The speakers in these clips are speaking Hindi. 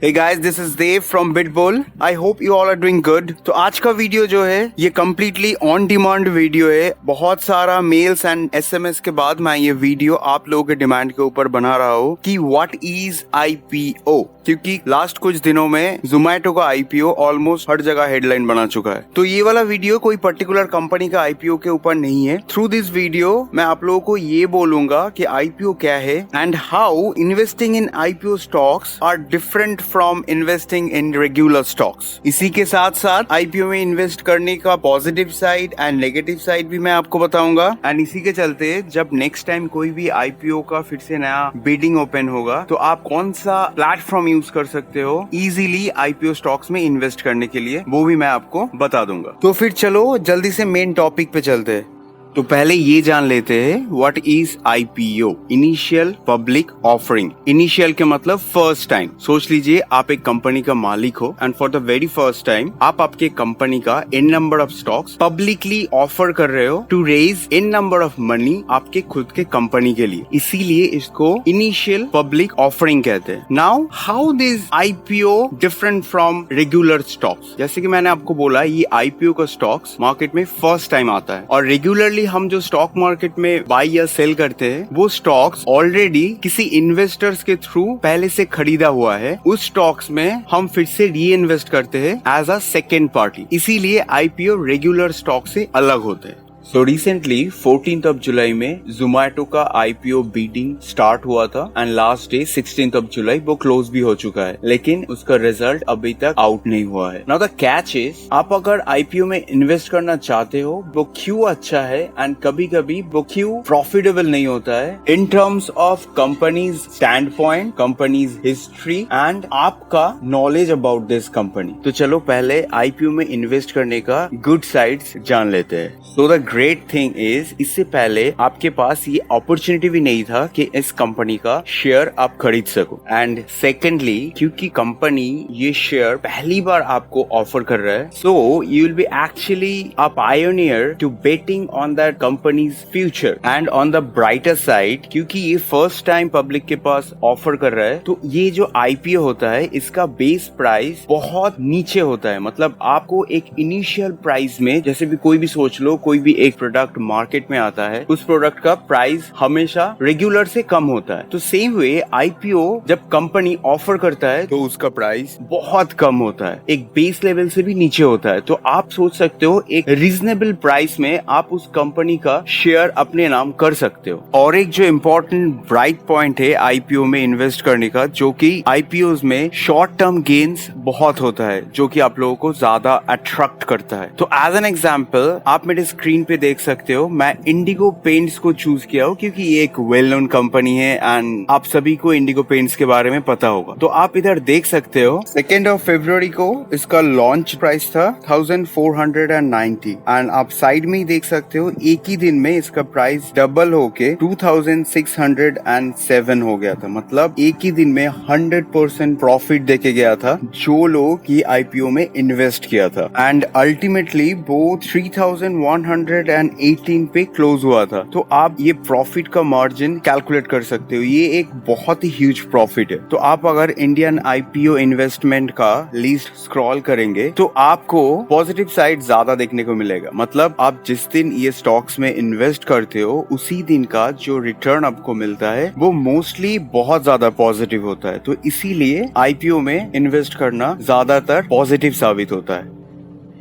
Hey guys, this is Dave from BitBull. I hope you all are doing good. तो आज का वीडियो जो है ये completely on demand वीडियो है. बहुत सारा मेल्स एंड SMS के बाद मैं ये वीडियो आप लोगों के डिमांड के ऊपर बना रहा हूँ कि what is IPO, क्योंकि लास्ट कुछ दिनों में Zomato का IPO ऑलमोस्ट हर जगह हेडलाइन बना चुका है. तो ये वाला वीडियो कोई पर्टिकुलर कंपनी का IPO के ऊपर नहीं है. थ्रू दिस वीडियो मैं आप लोगों को ये बोलूंगा कि IPO क्या है and how investing in IPO stocks are different from investing in regular stocks. इसी के साथ साथ IPO में इन्वेस्ट करने का positive side and negative side भी मैं आपको बताऊंगा. एंड इसी के चलते जब नेक्स्ट टाइम कोई भी IPO का फिर से नया बिडिंग ओपन होगा तो आप कौन सा प्लेटफॉर्म यूज कर सकते हो इजीली IPO स्टॉक्स में इन्वेस्ट करने के लिए, वो भी मैं आपको बता दूंगा. तो फिर चलो जल्दी से मेन टॉपिक पे चलते हैं. तो पहले ये जान लेते हैं what is IPO, initial public offering. Initial के मतलब फर्स्ट टाइम. सोच लीजिए आप एक कंपनी का मालिक हो and for the very first time आप आपके कंपनी का n number of stocks publicly offer कर रहे हो to raise n number of money आपके खुद के कंपनी के लिए. इसीलिए इसको इनिशियल पब्लिक ऑफरिंग कहते हैं. Now how this IPO different from regular stocks. जैसे कि मैंने आपको बोला ये IPO का स्टॉक्स मार्केट में फर्स्ट टाइम आता है और रेगुलरली हम जो स्टॉक मार्केट में बाय या सेल करते हैं वो स्टॉक्स ऑलरेडी किसी इन्वेस्टर्स के थ्रू पहले से खरीदा हुआ है. उस स्टॉक्स में हम फिर से री इन्वेस्ट करते हैं एज अ सेकेंड पार्टी. इसीलिए IPO रेगुलर स्टॉक से अलग होते हैं. So recently 14th of July में Zomato का IPO बीटिंग स्टार्ट हुआ था and last day 16th of July वो क्लोज भी हो चुका है, लेकिन उसका रिजल्ट अभी तक आउट नहीं हुआ है. नाउ द कैच इज आप अगर IPO में इन्वेस्ट करना चाहते हो वो क्यों अच्छा है एंड कभी कभी वो क्यों प्रॉफिटेबल नहीं होता है in terms of companies stand point, companies history and आपका नॉलेज अबाउट दिस कंपनी. तो चलो पहले IPO में इन्वेस्ट करने का गुड साइड्स जान लेते हैं. So the great thing is इससे पहले आपके पास ये अपॉर्चुनिटी भी नहीं था कि इस कंपनी का शेयर आप खरीद सको. एंड सेकेंडली क्योंकि कंपनी ये शेयर पहली बार आपको ऑफर कर रहा है so you will be actually a pioneer to betting on that company's future. And on the brighter side क्योंकि ये फर्स्ट टाइम पब्लिक के पास ऑफर कर रहा है तो ये जो IPO होता है इसका बेस प्राइस बहुत नीचे होता है. मतलब आपको एक इनिशियल प्राइस में, जैसे भी कोई भी सोच लो कोई भी एक प्रोडक्ट मार्केट में आता है उस प्रोडक्ट का प्राइस हमेशा रेगुलर से कम होता है. तो सेम वे IPO जब कंपनी ऑफर करता है तो उसका प्राइस बहुत कम होता है, एक बेस लेवल से भी नीचे होता है. तो आप सोच सकते हो एक रीजनेबल प्राइस में आप उस कंपनी का शेयर अपने नाम कर सकते हो. और एक जो इम्पोर्टेंट ब्राइट पॉइंट है IPO में इन्वेस्ट करने का, जो कि IPOs में शॉर्ट टर्म गेन्स बहुत होता है जो कि आप लोगों को ज्यादा अट्रैक्ट करता है. तो एज एन एग्जाम्पल आप मेरे स्क्रीन पे देख सकते हो मैं इंडिगो पेंट्स को चूज किया हूँ क्योंकि ये एक वेल नोन कंपनी है एंड आप सभी को इंडिगो पेंट्स के बारे में पता होगा. तो आप इधर देख सकते हो 2nd of February को इसका लॉन्च प्राइस था 1490 एंड आप साइड में ही देख सकते हो एक ही दिन में इसका प्राइस डबल होके 2607 हो गया था. मतलब एक ही दिन में 100% प्रॉफिट देके गया था जो लोग ये IPO में इन्वेस्ट किया था. एंड अल्टीमेटली वो 3118 पे क्लोज हुआ था. तो आप ये प्रॉफिट का मार्जिन कैलकुलेट कर सकते हो. ये एक बहुत ही ह्यूज प्रॉफिट है. तो आप अगर इंडियन IPO इन्वेस्टमेंट का लिस्ट स्क्रॉल करेंगे तो आपको पॉजिटिव साइड ज्यादा देखने को मिलेगा. मतलब आप जिस दिन ये स्टॉक्स में इन्वेस्ट करते हो उसी दिन का जो रिटर्न आपको मिलता है वो मोस्टली बहुत ज्यादा पॉजिटिव होता है. तो इसीलिए IPO में इन्वेस्ट करना ज्यादातर पॉजिटिव साबित होता है.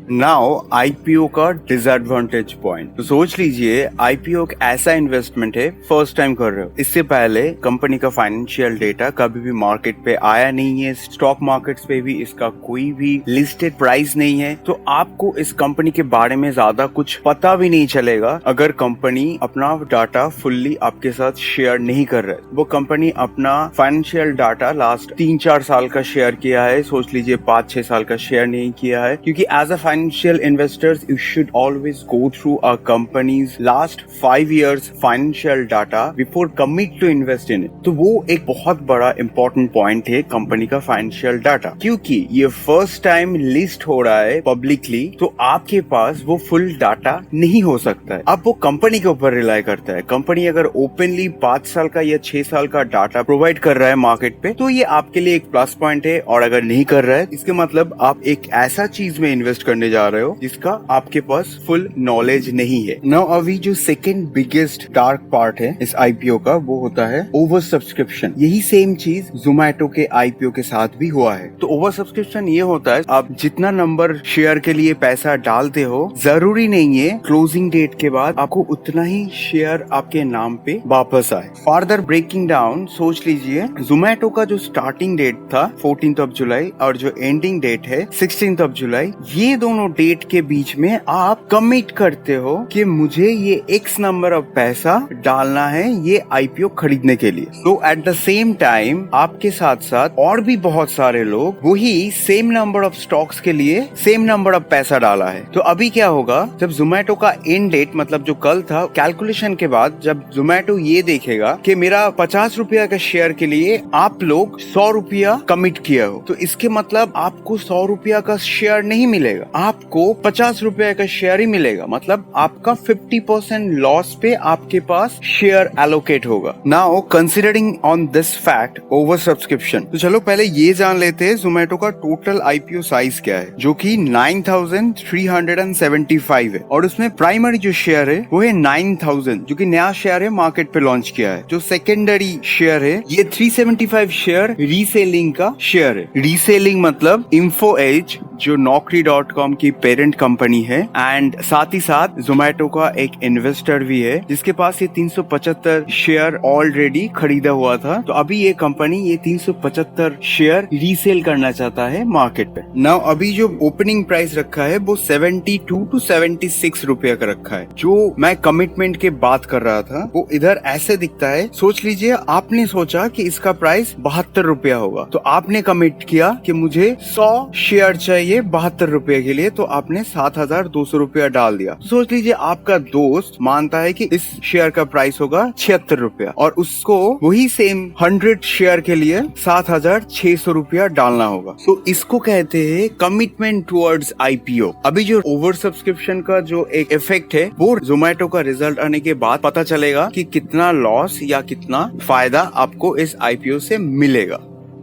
नाउ IPO का डिसएडवांटेज पॉइंट. तो सोच लीजिए IPO एक ऐसा इन्वेस्टमेंट है फर्स्ट टाइम कर रहे हो. इससे पहले कंपनी का फाइनेंशियल डेटा कभी भी मार्केट पे आया नहीं है, स्टॉक मार्केट्स पे भी इसका कोई भी लिस्टेड प्राइस नहीं है. तो आपको इस कंपनी के बारे में ज्यादा कुछ पता भी नहीं चलेगा अगर कंपनी अपना डाटा फुल्ली आपके साथ शेयर नहीं कर रहा है. वो कंपनी अपना फाइनेंशियल डाटा लास्ट 3-4 साल का शेयर किया है, सोच लीजिए 5-6 साल का शेयर नहीं किया है, क्योंकि as a financial investors, you should always go through a company's last 5 years financial data before commit to invest in it. तो वो एक बहुत बड़ा important point है कंपनी का financial data, क्योंकि ये first time list हो रहा है publicly, तो आपके पास वो full data नहीं हो सकता है. अब वो कंपनी के ऊपर रिलाई करता है. कंपनी अगर ओपनली 5 साल का या 6 साल का डाटा प्रोवाइड कर रहा है मार्केट पे, तो ये आपके लिए एक प्लस पॉइंट है. और अगर नहीं कर रहा है, इसके मतलब आप एक ऐसा चीज में इन्वेस्ट करने जा रहे हो जिसका आपके पास फुल नॉलेज नहीं है. नाउ अभी जो सेकेंड बिगेस्ट डार्क पार्ट है इस आईपीओ का, वो होता है ओवर सब्सक्रिप्शन. यही सेम चीज जोमैटो के आईपीओ के साथ भी हुआ है. तो ओवर सब्सक्रिप्शन ये होता है, आप जितना नंबर शेयर के लिए पैसा डालते हो, जरूरी नहीं है क्लोजिंग डेट के बाद आपको उतना ही शेयर आपके नाम पे वापस आए. फर्दर ब्रेकिंग डाउन, सोच लीजिए जोमैटो का जो स्टार्टिंग डेट था 14th of जुलाई और जो एंडिंग डेट है 16th of जुलाई, ये दोनों डेट के बीच में आप कमिट करते हो कि मुझे ये x नंबर ऑफ पैसा डालना है ये आईपीओ खरीदने के लिए. तो एट द सेम टाइम आपके साथ साथ और भी बहुत सारे लोग वही सेम नंबर ऑफ स्टॉक्स के लिए सेम नंबर ऑफ पैसा डाला है. तो अभी क्या होगा, जब जोमैटो का एंड डेट मतलब जो कल था, कैलकुलेशन के बाद जब जोमैटो ये देखेगा कि मेरा 50 रुपया का शेयर के लिए आप लोग 100 रुपया कमिट किया हो, तो इसके मतलब आपको 100 रुपया का शेयर नहीं मिलेगा, आपको 50 रुपया का शेयर ही मिलेगा. मतलब आपका 50% लॉस पे आपके पास शेयर एलोकेट होगा. Now considering on this fact over subscription, तो चलो पहले ये जान लेते हैं जोमैटो का टोटल आईपीओ साइज क्या है, जो कि 9375 है. और उसमें प्राइमरी जो शेयर है वो है 9000, जो कि नया शेयर है, मार्केट पे लॉन्च किया है. जो सेकेंडरी शेयर है ये 375 शेयर रीसेलिंग का शेयर है. रीसेलिंग मतलब इन्फो एज जो Naukri.com की पेरेंट कंपनी है, एंड साथ ही साथ जोमैटो का एक इन्वेस्टर भी है जिसके पास ये 375 शेयर ऑलरेडी खरीदा हुआ था. तो अभी ये कंपनी ये 375 शेयर रीसेल करना चाहता है मार्केट पे. नाउ अभी जो ओपनिंग प्राइस रखा है वो 72 to 76 रुपया का रखा है. जो मैं कमिटमेंट के बात कर रहा था वो इधर ऐसे दिखता है. सोच लीजिए आपने सोचा कि इसका प्राइस 72 रुपया होगा, तो आपने कमिट किया कि मुझे 100 शेयर चाहिए 72 रुपए के लिए, तो आपने 7200 रुपया डाल दिया. तो सोच लीजिए आपका दोस्त मानता है कि इस शेयर का प्राइस होगा 76 रुपया और उसको वही सेम 100 शेयर के लिए 7600 रुपया डालना होगा. तो इसको कहते हैं कमिटमेंट टुवर्ड्स आईपीओ. अभी जो ओवर सब्सक्रिप्शन का जो एक इफेक्ट है वो जोमैटो का रिजल्ट आने के बाद पता चलेगा कि कितना लॉस या कितना फायदा आपको इस आईपीओ से मिलेगा.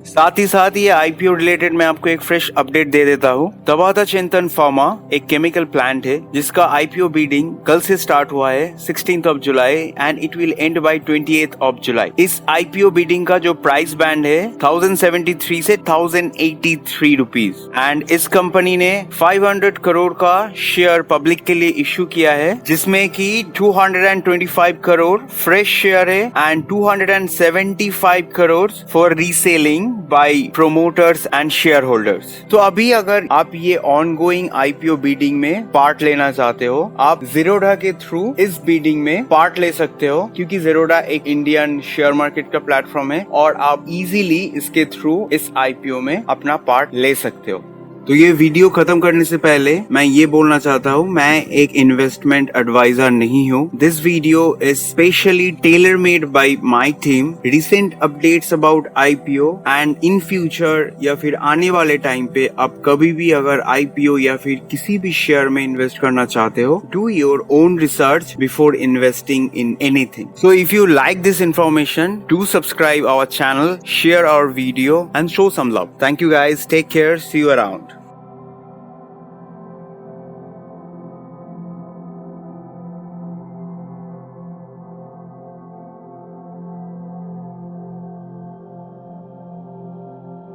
साथ ही साथ ये आईपीओ रिलेटेड मैं आपको एक फ्रेश अपडेट दे देता हूँ. तबाता चिंतन फार्मा एक केमिकल प्लांट है जिसका आईपीओ बीडिंग कल से स्टार्ट हुआ है 16th of July and it will end by 28th of July. इस आईपीओ बीडिंग का जो प्राइस बैंड है 1073 से 1083 रुपीज, एंड इस कंपनी ने 500 करोड़ का शेयर पब्लिक के लिए इश्यू किया है, जिसमें की 225 करोड़ फ्रेश शेयर है and 275 crore for reselling by promoters and shareholders. तो अभी अगर आप ये ऑनगोइंग आईपीओ बीडिंग में पार्ट लेना चाहते हो, आप ज़ीरोधा के थ्रू इस बीडिंग में पार्ट ले सकते हो, क्योंकि ज़ीरोधा एक इंडियन शेयर मार्केट का प्लेटफॉर्म है और आप इजीली इसके थ्रू इस आईपीओ में अपना पार्ट ले सकते हो. तो ये वीडियो खत्म करने से पहले मैं ये बोलना चाहता हूँ, मैं एक इन्वेस्टमेंट एडवाइजर नहीं हूँ. This video is specially tailor made by my team. Recent updates about IPO and in future या फिर आने वाले टाइम पे आप कभी भी अगर आईपीओ या फिर किसी भी शेयर में इन्वेस्ट करना चाहते हो, do your own research before investing in anything. So if you like this information, do subscribe our channel, share our video and show some love. Thank you guys, take care, see you around.